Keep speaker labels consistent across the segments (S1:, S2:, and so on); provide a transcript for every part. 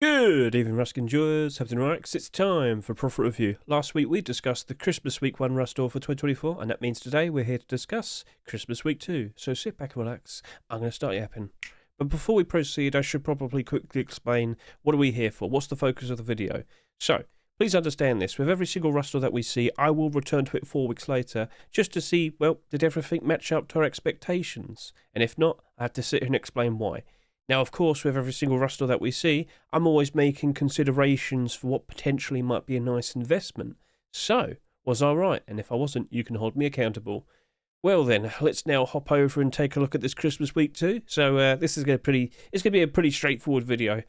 S1: Good evening, Rusk enjoyers, Captain Rex. It's time for Profit Review. Last week we discussed the Christmas Week 1 Rust Store for 2024, and that means today we're here to discuss Christmas Week 2. So sit back and relax. I'm going to start yapping. But before we proceed, I should probably quickly explain what are we here for? What's the focus of the video? So, please understand this. With every single Rust Store that we see, I will return to it 4 weeks later just to see, well, did everything match up to our expectations? And if not, I have to sit here and explain why. Now, of course, with every single Rust Store that we see, I'm always making considerations for what potentially might be a nice investment. So, was I right? And if I wasn't, you can hold me accountable. Well then, let's now hop over and take a look at this Christmas week too. So this is going to be a pretty straightforward video.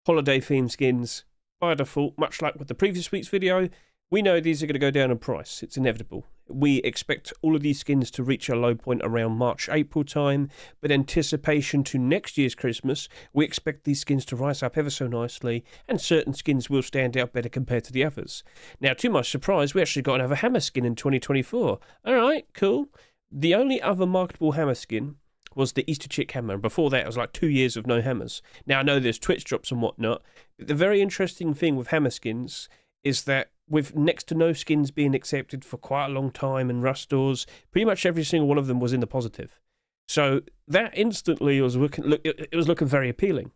S1: Holiday themed skins, by default, much like with the previous week's video, we know these are going to go down in price. It's inevitable. We expect all of these skins to reach a low point around March, April time, but anticipation to next year's Christmas, we expect these skins to rise up ever so nicely, and certain skins will stand out better compared to the others. Now, to my surprise, we actually got another hammer skin in 2024. Alright, cool. The only other marketable hammer skin was the Easter Chick hammer, and before that it was like 2 years of no hammers. Now, I know there's Twitch drops and whatnot, but the very interesting thing with hammer skins is that with next to no skins being accepted for quite a long time in Rust stores, pretty much every single one of them was in the positive. So that instantly was looking very appealing.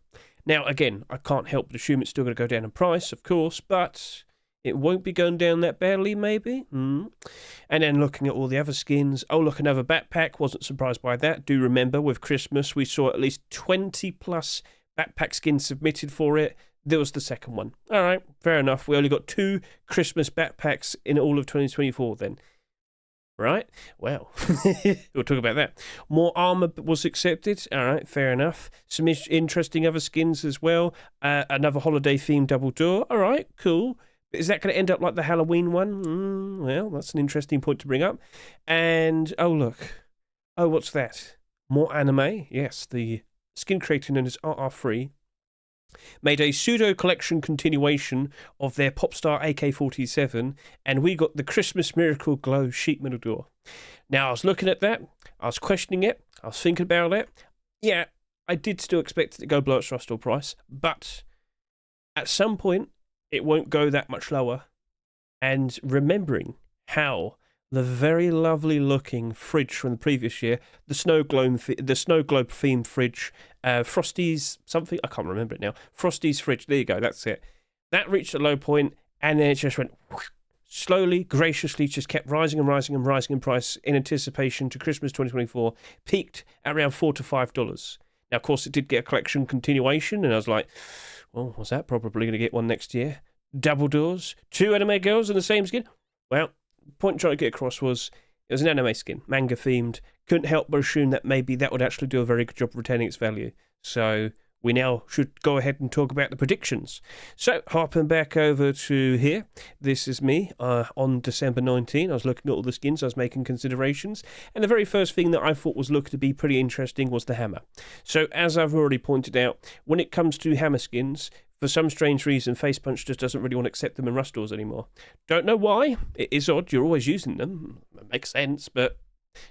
S1: Now, again, I can't help but assume it's still going to go down in price, of course, but it won't be going down that badly, maybe. And then looking at all the other skins, oh, look, another backpack. Wasn't surprised by that. Do remember, with Christmas, we saw at least 20 plus backpack skins submitted for it. There was the second one. All right, fair enough. We only got 2 Christmas backpacks in all of 2024 then. Right? Well, we'll talk about that. More armor was accepted. All right, fair enough. Some interesting other skins as well. Another holiday-themed double door. All right, cool. Is that going to end up like the Halloween one? Well, that's an interesting point to bring up. And, oh, look. Oh, what's that? More anime. Yes, the skin creator known as RR3 made a pseudo-collection continuation of their Popstar AK-47, and we got the Christmas Miracle Glow sheet metal door. Now, I was looking at that, I was questioning it, I was thinking about it. Yeah, I did still expect it to go below its Rust Store price, but at some point, it won't go that much lower. And remembering how the very lovely looking fridge from the previous year, the snow globe themed fridge, Frosty's something, I can't remember it now. Frosty's fridge, there you go, that's it. That reached a low point, and then it just went slowly, graciously, just kept rising and rising and rising in price in anticipation to Christmas 2024, peaked at around $4 to $5. Now, of course, it did get a collection continuation, and I was like, well, was that probably going to get one next year? Double doors, 2 anime girls in the same skin? Well, the point I'm trying to get across was it was an anime skin, manga themed. Couldn't help but assume that maybe that would actually do a very good job of retaining its value. So we now should go ahead and talk about the predictions. So hopping back over to here, this is me on December 19. I was looking at all the skins, I was making considerations, and the very first thing that I thought was looked to be pretty interesting was the hammer. So as I've already pointed out, when it comes to hammer skins, for some strange reason, Facepunch just doesn't really want to accept them in Rust stores anymore. Don't know why. It is odd. You're always using them. It makes sense, but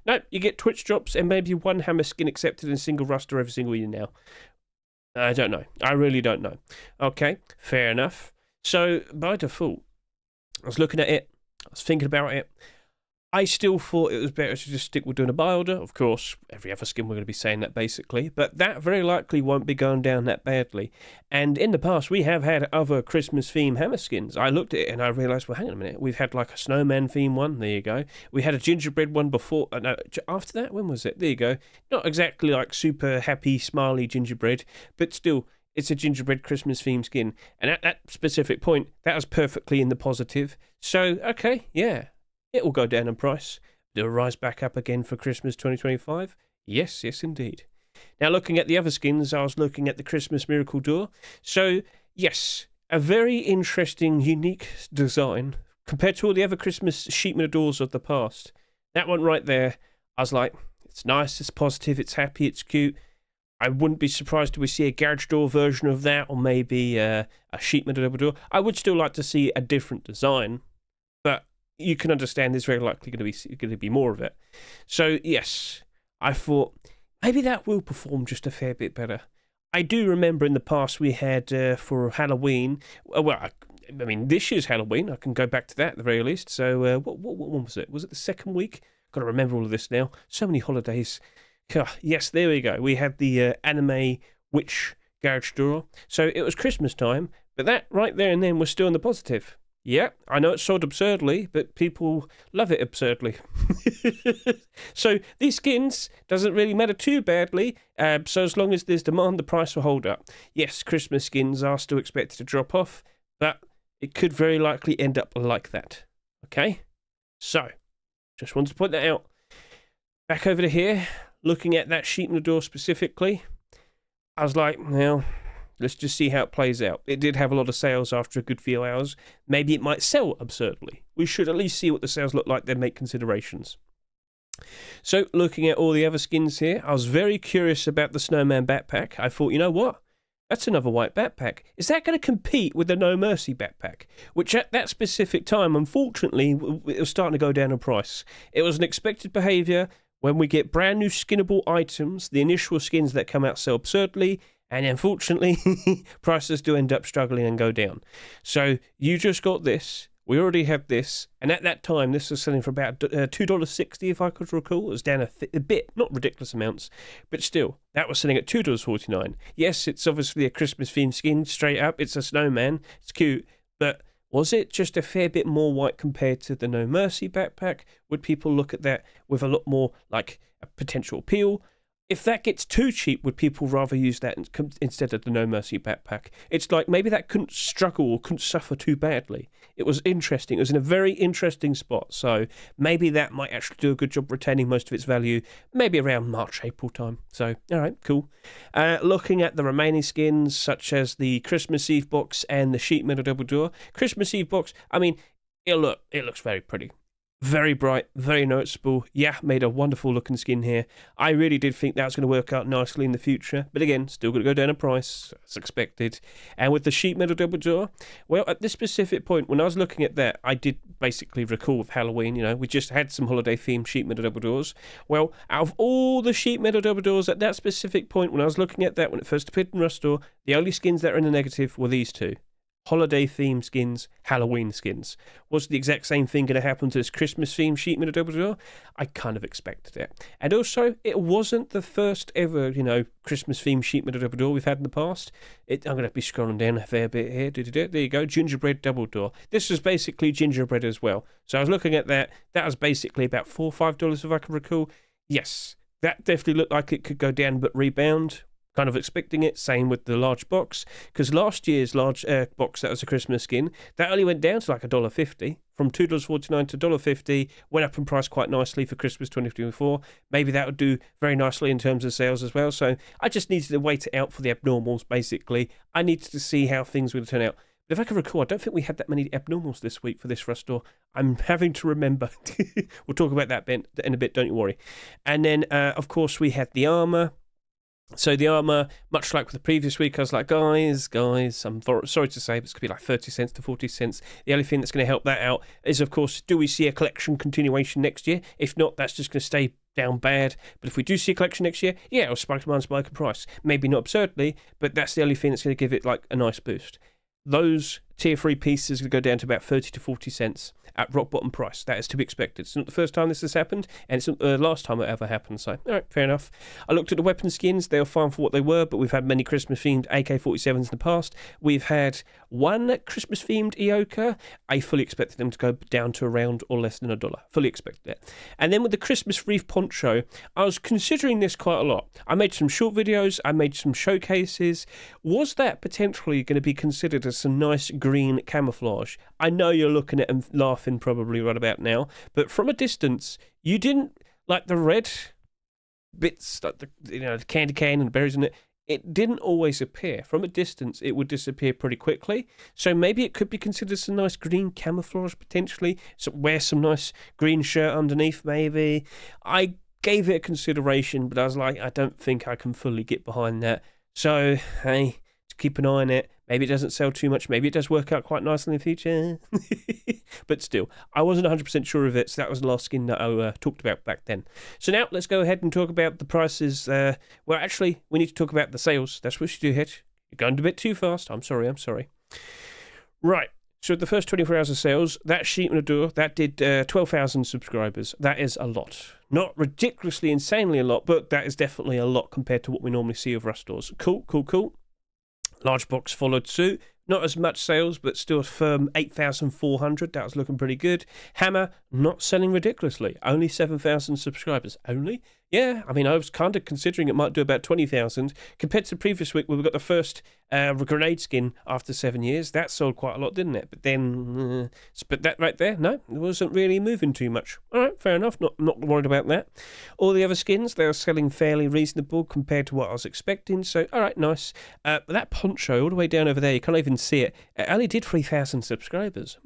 S1: no, you get Twitch drops and maybe one hammer skin accepted in single Rust store every single year now. I don't know. I really don't know. Okay, fair enough. So, by default, I was looking at it. I was thinking about it. I still thought it was better to just stick with doing a buy order. Of course, every other skin we're going to be saying that basically, but that very likely won't be going down that badly. And in the past, we have had other Christmas theme hammer skins. I looked at it and I realised, well, hang on a minute, we've had like a snowman theme one. There you go. We had a gingerbread one before. No, after that, when was it? There you go. Not exactly like super happy, smiley gingerbread, but still, it's a gingerbread Christmas theme skin. And at that specific point, that was perfectly in the positive. So, okay, yeah. It will go down in price. It will rise back up again for Christmas 2025. Yes, yes, indeed. Now, looking at the other skins, I was looking at the Christmas Miracle Door. So, yes, a very interesting, unique design compared to all the other Christmas sheet metal doors of the past. That one right there, I was like, it's nice, it's positive, it's happy, it's cute. I wouldn't be surprised if we see a garage door version of that, or maybe a sheet metal double door. I would still like to see a different design, but you can understand there's very likely going to be more of it. So yes, I thought maybe that will perform just a fair bit better. I do remember in the past we had for Halloween, I mean, this year's Halloween, I can go back to that at the very least. So what one was it? Was it the second week? Got to remember all of this now. So many holidays. Yes, there we go. We had the anime witch garage door. So it was Christmas time, but that right there and then was still in the positive. Yeah, I know it's sold absurdly, but people love it absurdly. So these skins doesn't really matter too badly. So as long as there's demand, the price will hold up. Yes, Christmas skins are still expected to drop off, but it could very likely end up like that. Okay? So, just wanted to point that out. Back over to here, looking at that sheet in the door specifically, I was like, well, let's just see how it plays out. It did have a lot of sales after a good few hours. Maybe it might sell absurdly. We should at least see what the sales look like, then make considerations. So, looking at all the other skins here, I was very curious about the Snowman backpack. I thought, you know what? That's another white backpack. Is that going to compete with the No Mercy backpack? Which at that specific time, unfortunately, it was starting to go down in price. It was an expected behaviour when we get brand new skinnable items, the initial skins that come out sell absurdly, and unfortunately, prices do end up struggling and go down. So you just got this. We already had this, and at that time, this was selling for about $2.60, if I could recall. It was down a bit, not ridiculous amounts, but still, that was selling at $2.49. Yes, it's obviously a Christmas-themed skin, straight up. It's a snowman. It's cute, but was it just a fair bit more white compared to the No Mercy backpack? Would people look at that with a lot more, like, a potential appeal? If that gets too cheap, would people rather use that instead of the No Mercy backpack? It's like maybe that couldn't struggle or couldn't suffer too badly. It was interesting. It was in a very interesting spot. So maybe that might actually do a good job retaining most of its value, maybe around March, April time. So, all right, cool. Looking at the remaining skins, such as the Christmas Eve box and the sheet metal double door. Christmas Eve box, I mean, it looks very pretty. Very bright, very noticeable. Yeah, made a wonderful looking skin here. I really did think that was going to work out nicely in the future. But again, still going to go down in price, as expected. And with the sheet metal double door, well, at this specific point, when I was looking at that, I did basically recall with Halloween, we just had some holiday themed sheet metal double doors. Well, out of all the sheet metal double doors at that specific point, when I was looking at that, when it first appeared in Rust Store, the only skins that are in the negative were these two. Holiday themed skins, Halloween skins. Was the exact same thing going to happen to this Christmas themed sheet metal double door? I kind of expected it. And also, it wasn't the first ever, Christmas themed sheet metal double door we've had in the past. I'm going to be scrolling down a fair bit here. There you go, gingerbread double door. This was basically gingerbread as well. So I was looking at that. That was basically about $4 or $5 if I can recall. Yes, that definitely looked like it could go down but rebound. Kind of expecting it. Same with the large box, because last year's large box that was a Christmas skin, that only went down to like $1.50 from $2.49 to $1.50. Went up in price quite nicely for Christmas 2024. Maybe that would do very nicely in terms of sales as well. So I just needed to wait it out for the abnormals. Basically, I needed to see how things would turn out. But if I can recall, I don't think we had that many abnormals this week for this Rust Store. I'm having to remember. We'll talk about that in a bit. Don't you worry. And then, of course, we had the armor. So the armor, much like with the previous week, I was like, guys, I'm sorry to say, but it's going to be like 30 cents to 40 cents. The only thing that's going to help that out is, of course, do we see a collection continuation next year? If not, that's just going to stay down bad. But if we do see a collection next year, yeah, it'll spike in price. Maybe not absurdly, but that's the only thing that's going to give it like a nice boost. Those tier 3 pieces will go down to about 30 to 40 cents at rock bottom price. That is to be expected. It's not the first time this has happened, and it's not the last time it ever happened. So, all right, fair enough. I looked at the weapon skins. They were fine for what they were, but we've had many Christmas-themed AK-47s in the past. We've had one Christmas-themed Eoka. I fully expected them to go down to around or less than $1. Fully expected it. And then with the Christmas wreath poncho, I was considering this quite a lot. I made some short videos. I made some showcases. Was that potentially going to be considered as some nice green camouflage? I know you're looking at and laughing probably right about now, but from a distance, you didn't like the red bits, like the candy cane and the berries in it. It didn't always appear. From a distance, it would disappear pretty quickly. So maybe it could be considered some nice green camouflage potentially. So wear some nice green shirt underneath, maybe. I gave it a consideration, but I was like, I don't think I can fully get behind that. So hey, keep an eye on it. Maybe it doesn't sell too much. Maybe it does work out quite nicely in the future. But still, I wasn't 100% sure of it, so that was the last skin that I talked about back then. So now let's go ahead and talk about the prices. Well, actually, we need to talk about the sales. That's what you do, Hedge. You're going a bit too fast. I'm sorry. Right. So the first 24 hours of sales, that sheet on the door, that did 12,000 subscribers. That is a lot. Not ridiculously, insanely a lot, but that is definitely a lot compared to what we normally see of Rust stores. Cool. Large box followed suit. Not as much sales, but still a firm 8,400. That was looking pretty good. Hammer, not selling ridiculously. Only 7,000 subscribers. Only? Yeah, I mean, I was kind of considering it might do about 20,000. Compared to the previous week where we got the first grenade skin after 7 years. That sold quite a lot, didn't it? But then, but that right there, no, it wasn't really moving too much. All right, fair enough. Not worried about that. All the other skins, they were selling fairly reasonable compared to what I was expecting. So, all right, nice. But that poncho all the way down over there, you can't even see it. It only did 3,000 subscribers.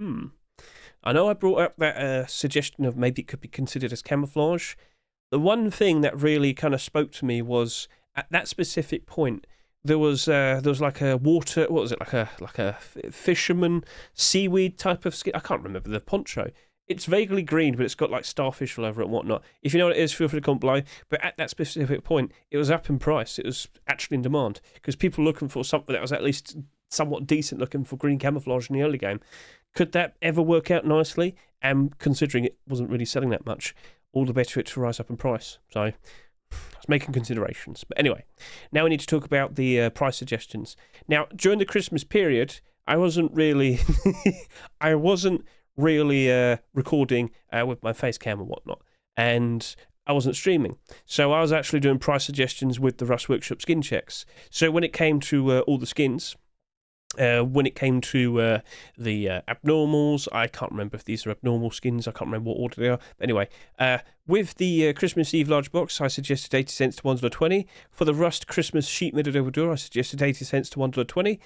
S1: I know I brought up that suggestion of maybe it could be considered as camouflage. The one thing that really kind of spoke to me was at that specific point, there was like a water, what was it, like a fisherman seaweed type of skin. I can't remember the poncho. It's vaguely green, but it's got like starfish all over it and whatnot. If you know what it is, feel free to comment below. But at that specific point, it was up in price. It was actually in demand because people were looking for something that was at least somewhat decent looking for green camouflage in the early game. Could that ever work out nicely? And considering it wasn't really selling that much, all the better it to rise up in price. So I was making considerations. But anyway, now we need to talk about the price suggestions. Now, during the Christmas period, I wasn't really recording with my face cam and whatnot. And I wasn't streaming. So I was actually doing price suggestions with the Rust Workshop skin checks. So when it came to all the skins, when it came to the abnormals, I can't remember if these are abnormal skins. I can't remember what order they are. But anyway, with the Christmas Eve large box, I suggested 80 cents to $1.20. For the Rust Christmas sheet middle over door, I suggested 80 cents to $1.20.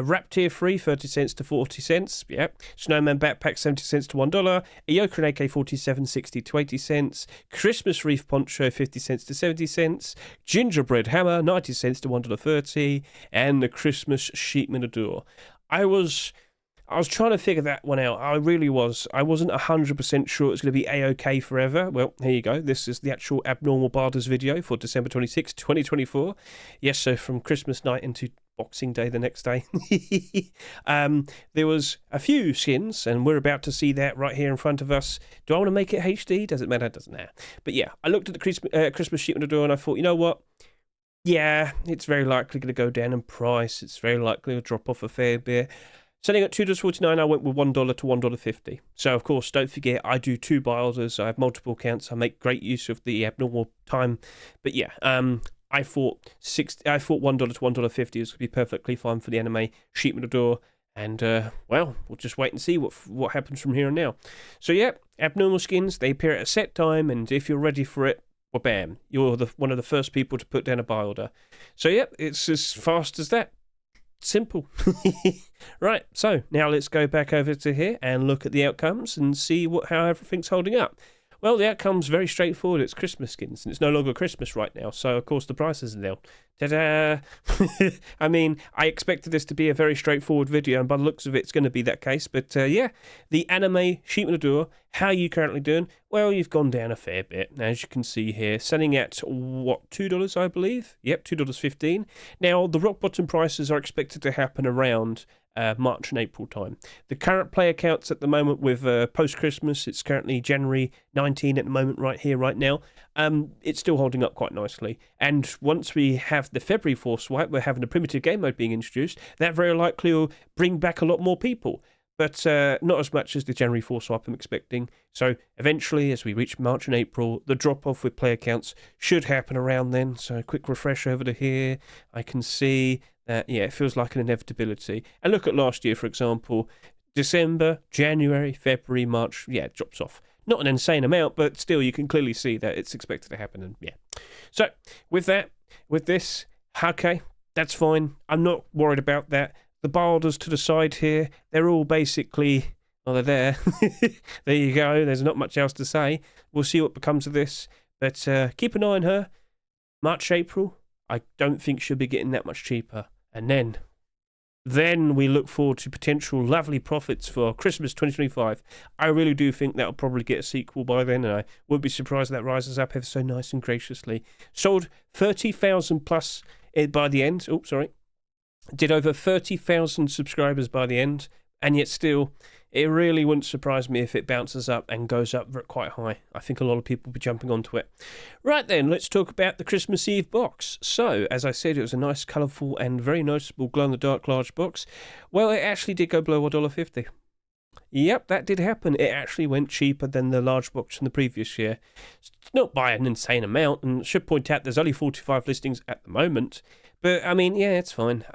S1: Wrap tier 3, 30 cents to 40 cents. Yeah. Snowman backpack, 70 cents to $1. Eoka and AK-47, 60 to 80 cents. Christmas wreath poncho, 50 cents to 70 cents. Gingerbread hammer, 90 cents to $1.30. And the Christmas sheet middle door. I was trying to figure that one out. I really was. I wasn't 100% sure it was going to be A-OK forever. Well, here you go. This is the actual Abnormal Barders video for December 26, 2024. Yes, so from Christmas night into Boxing Day the next day. There was a few skins, and we're about to see that right here in front of us. Do I want to make it HD? Does it matter? Doesn't matter. But yeah, I looked at the Christmas sheet on the door, and I thought, you know what? Yeah, it's very likely going to go down in price. It's very likely to drop off a fair bit. Selling at $2.49, I went with $1 to $1.50. So, of course, don't forget, I do 2 buy orders. I have multiple accounts. I make great use of the abnormal time. But yeah, I thought $1 to $1.50 was going to be perfectly fine for the anime sheet metal door. And, well, we'll just wait and see what happens from here on now. So, yeah, abnormal skins, they appear at a set time. And if you're ready for it, well, bam, you're one of the first people to put down a buy order. So, yeah, it's as fast as that. Simple. Right, so now let's go back over to here and look at the outcomes and see how everything's holding up. Well, the outcome's very straightforward. It's Christmas skins, and it's no longer Christmas right now, so of course the prices are nil. Ta-da! I mean, I expected this to be a very straightforward video, and by the looks of it, it's going to be that case. But yeah, the anime sheet metal door, how are you currently doing? Well, you've gone down a fair bit, as you can see here. Selling at, what, $2, I believe? Yep, $2.15. Now, the rock bottom prices are expected to happen around March and April time. The current player counts at the moment with post-Christmas, it's currently January 19 at the moment right here, right now. It's still holding up quite nicely. And once we have the February force wipe, we're having a primitive game mode being introduced, that very likely will bring back a lot more people. But not as much as the January force wipe I'm expecting. So eventually, as we reach March and April, the drop-off with player counts should happen around then. So a quick refresh over to here. I can see that, yeah, it feels like an inevitability. And look at last year, for example. December, January, February, March, yeah, it drops off. Not an insane amount, but still you can clearly see that it's expected to happen. And yeah. So with this, okay, that's fine. I'm not worried about that. The buy orders to the side here, they're all basically, well, they're there. There you go. There's not much else to say. We'll see what becomes of this. But keep an eye on her. March, April, I don't think she'll be getting that much cheaper. And then Then we look forward to potential lovely profits for Christmas 2025. I really do think that'll probably get a sequel by then, and I wouldn't be surprised if that rises up ever so nice and graciously. Sold 30,000 plus by the end. Oh, sorry. Did over 30,000 subscribers by the end, and yet still, it really wouldn't surprise me if it bounces up and goes up quite high. I think a lot of people will be jumping onto it. Right then, let's talk about the Christmas Eve box. So, as I said, it was a nice, colourful and very noticeable glow-in-the-dark large box. Well, it actually did go below $1.50. Yep, that did happen. It actually went cheaper than the large box from the previous year. It's not by an insane amount, and I should point out there's only 45 listings at the moment. But, I mean, yeah, it's fine.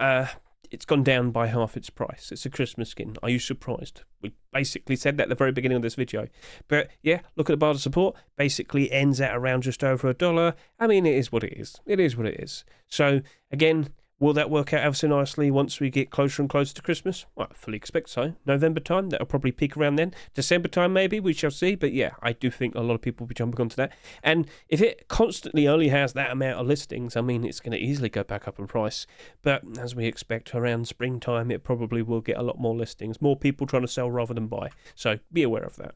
S1: It's gone down by half its price. It's a Christmas skin. Are you surprised? We basically said that at the very beginning of this video. But yeah, look at the barter support. Basically ends at around just over $1. I mean, it is what it is. It is what it is. So again, will that work out ever so nicely once we get closer and closer to Christmas? Well, I fully expect so. November time, that'll probably peak around then. December time, maybe, we shall see. But yeah, I do think a lot of people will be jumping onto that. And if it constantly only has that amount of listings, I mean, it's going to easily go back up in price. But as we expect, around springtime, it probably will get a lot more listings. More people trying to sell rather than buy. So be aware of that.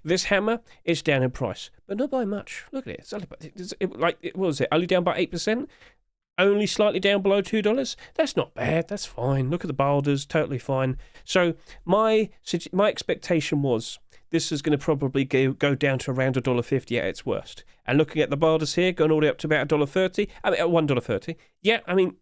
S1: This hammer is down in price, but not by much. Look at it. It's only what was it? Only down by 8%? Only slightly down below $2. That's not bad. That's fine. Look at the boulders, totally fine. So my expectation was this is going to probably go down to around $1.50 at its worst. And looking at the boulders here, going all the way up to about $1.30. I mean, at $1.30. Yeah, I mean,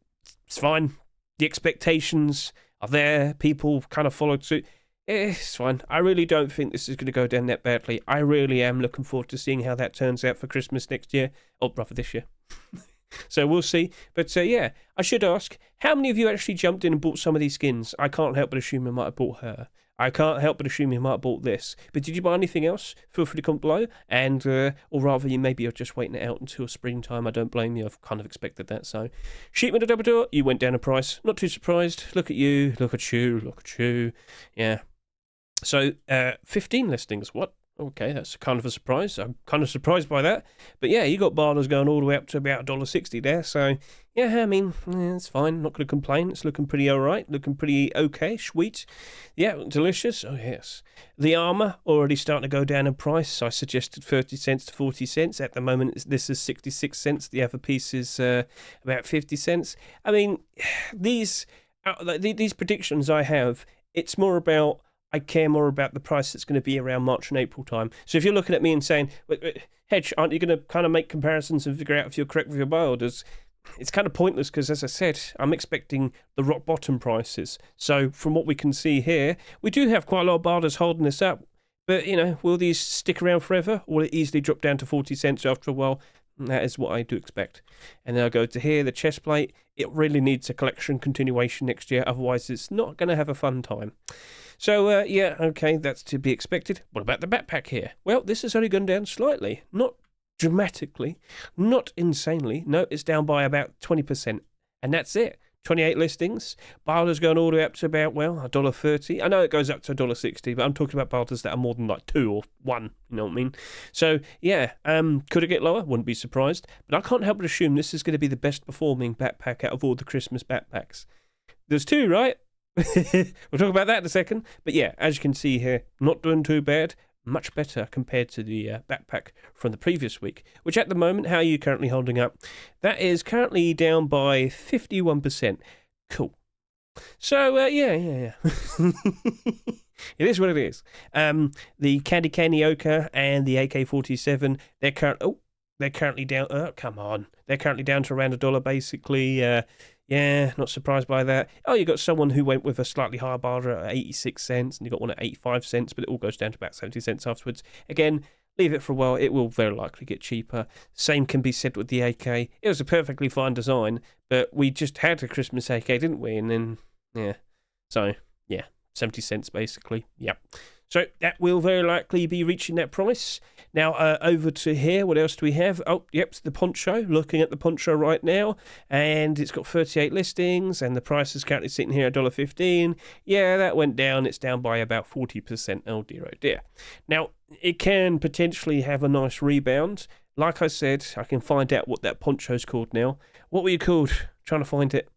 S1: it's fine. The expectations are there. People kind of followed suit. It's fine. I really don't think this is going to go down that badly. I really am looking forward to seeing how that turns out for Christmas next year. Or rather this year. So we'll see. But yeah, I should ask, how many of you actually jumped in and bought some of these skins? I can't help but assume you might have bought her. I can't help but assume you might have bought this. But did you buy anything else? Feel free to comment below. And, or rather, you're just waiting it out until springtime. I don't blame you. I've kind of expected that. So, Sheepman the Double Door, you went down in price. Not too surprised. Look at you. Look at you. Look at you. Yeah. So, 15 listings. What? Okay, that's kind of a surprise. I'm kind of surprised by that. But yeah, you got bars going all the way up to about $1.60 there. So yeah, I mean, it's fine. Not going to complain. It's looking pretty all right. Looking pretty okay. Sweet. Yeah, delicious. Oh, yes. The armor already starting to go down in price. I suggested 30 cents to 40 cents. At the moment, this is 66 cents. The other piece is about 50 cents. I mean, these predictions I have, it's more about, I care more about the price that's going to be around March and April time. So if you're looking at me and saying, Hedge, aren't you going to kind of make comparisons and figure out if you're correct with your boulders? It's kind of pointless because, as I said, I'm expecting the rock bottom prices. So from what we can see here, we do have quite a lot of boulders holding this up. But, will these stick around forever? Or will it easily drop down to 40 cents after a while? That is what I do expect. And then I go to here, the chest plate. It really needs a collection continuation next year. Otherwise, it's not going to have a fun time. So, yeah, okay, that's to be expected. What about the backpack here? Well, this has only gone down slightly. Not dramatically, not insanely. No, it's down by about 20%. And that's it. 28 listings. Boulders going all the way up to about, well, $1.30. I know it goes up to $1.60, but I'm talking about boulders that are more than like 2 or 1, you know what I mean? So, yeah, could it get lower? Wouldn't be surprised. But I can't help but assume this is going to be the best performing backpack out of all the Christmas backpacks. There's 2, right? We'll talk about that in a second. But yeah, as you can see here, not doing too bad. Much better compared to the backpack from the previous week, which at the moment, how are you currently holding up? That is currently down by 51%. Cool. So, yeah. It is what it is. The Candy Candy Ochre and the AK-47, they're currently down. Oh, come on. They're currently down to around $1, basically. Yeah, not surprised by that. Oh, you got someone who went with a slightly higher barter at 86 cents, and you got one at 85 cents, but it all goes down to about 70 cents afterwards. Again, leave it for a while. It will very likely get cheaper. Same can be said with the AK. It was a perfectly fine design, but we just had a Christmas AK, didn't we? And then, yeah. So, yeah, 70 cents basically. Yep. So that will very likely be reaching that price. Now, over to here, what else do we have? Oh, yep, it's the poncho. Looking at the poncho right now, and it's got 38 listings, and the price is currently sitting here at $1.15. Yeah, that went down. It's down by about 40%. Oh dear, oh dear. Now, it can potentially have a nice rebound. Like I said, I can find out what that poncho's called now. What were you called? Trying to find it.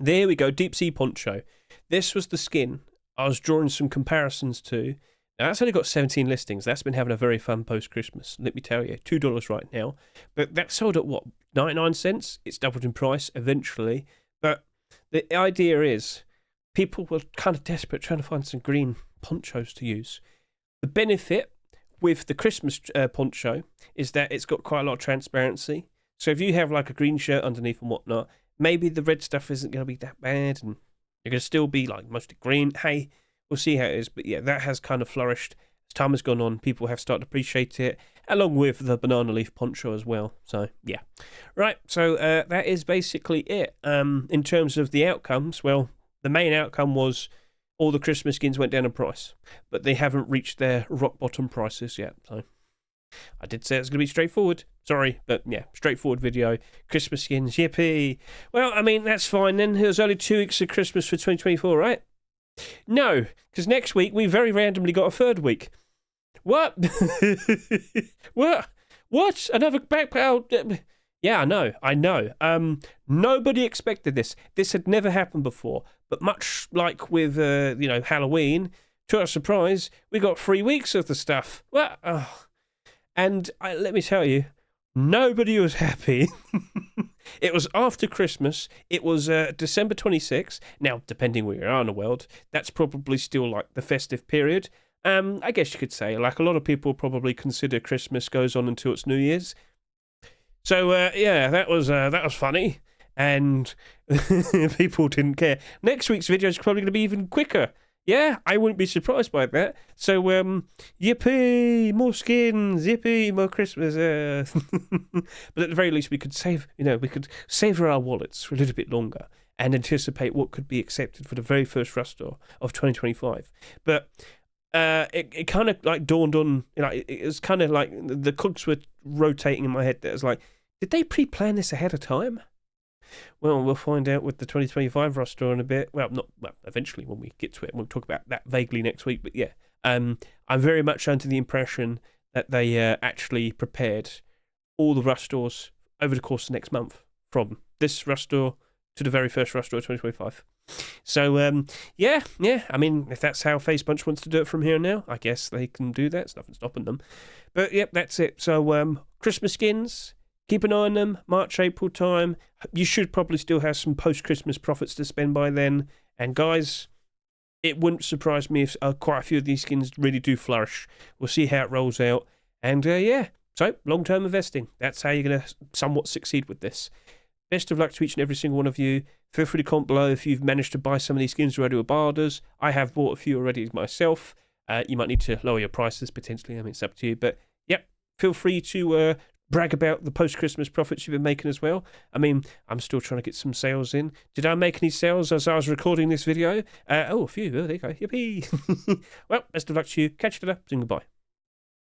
S1: There we go, deep sea poncho. This was the skin I was drawing some comparisons to. Now, that's only got 17 listings. That's been having a very fun post-Christmas. Let me tell you, $2 right now. But that sold at what, 99 cents? It's doubled in price eventually. But the idea is people were kind of desperate trying to find some green ponchos to use. The benefit with the Christmas poncho is that it's got quite a lot of transparency. So if you have like a green shirt underneath and whatnot, maybe the red stuff isn't going to be that bad and you're going to still be like mostly green. Hey, we'll see how it is. But yeah, that has kind of flourished. As time has gone on, people have started to appreciate it, along with the banana leaf poncho as well. So yeah. Right, so that is basically it. In terms of the outcomes, well, the main outcome was all the Christmas skins went down in price, but they haven't reached their rock bottom prices yet. So I did say it's going to be straightforward. Sorry, but yeah, straightforward video. Christmas skins, yippee. Well, I mean, that's fine then. There's only 2 weeks of Christmas for 2024, right? No, because next week we very randomly got a third week. What? What? Another backpack? Yeah, I know. Nobody expected this. This had never happened before. But much like with, Halloween, to our surprise, we got 3 weeks of the stuff. Well, and let me tell you, nobody was happy. It was after Christmas. It was December 26th. Now, depending where you are in the world, that's probably still like the festive period. I guess you could say, like a lot of people probably consider Christmas goes on until it's New Year's. So yeah, that was funny, and people didn't care. Next week's video is probably going to be even quicker. Yeah, I wouldn't be surprised by that. So, yippee, more skins, yippee, more Christmas. But at the very least, we could savor our wallets for a little bit longer and anticipate what could be accepted for the very first Rustor of 2025. But it kind of like dawned on, it was kind of like the cogs were rotating in my head. That was like, did they pre-plan this ahead of time? Well, we'll find out with the 2025 roster in a bit. Well, eventually when we get to it. We'll talk about that vaguely next week. But yeah, I'm very much under the impression that they actually prepared all the rustors over the course of next month, from this rustor to the very first rustor of 2025. So, yeah. I mean, if that's how Face Bunch wants to do it from here on now, I guess they can do that. There's nothing stopping them. But, yep, that's it. So, Christmas skins, keep an eye on them. March, April time. You should probably still have some post-Christmas profits to spend by then. And, guys, it wouldn't surprise me if quite a few of these skins really do flourish. We'll see how it rolls out. And, yeah, so long-term investing. That's how you're going to somewhat succeed with this. Best of luck to each and every single one of you. Feel free to comment below if you've managed to buy some of these skins already with barders. I have bought a few already myself. You might need to lower your prices potentially. I mean, it's up to you. But, yep, feel free to brag about the post-Christmas profits you've been making as well. I mean, I'm still trying to get some sales in. Did I make any sales as I was recording this video? A few. Oh, there you go. Yippee. Well, best of luck to you. Catch you later. Goodbye.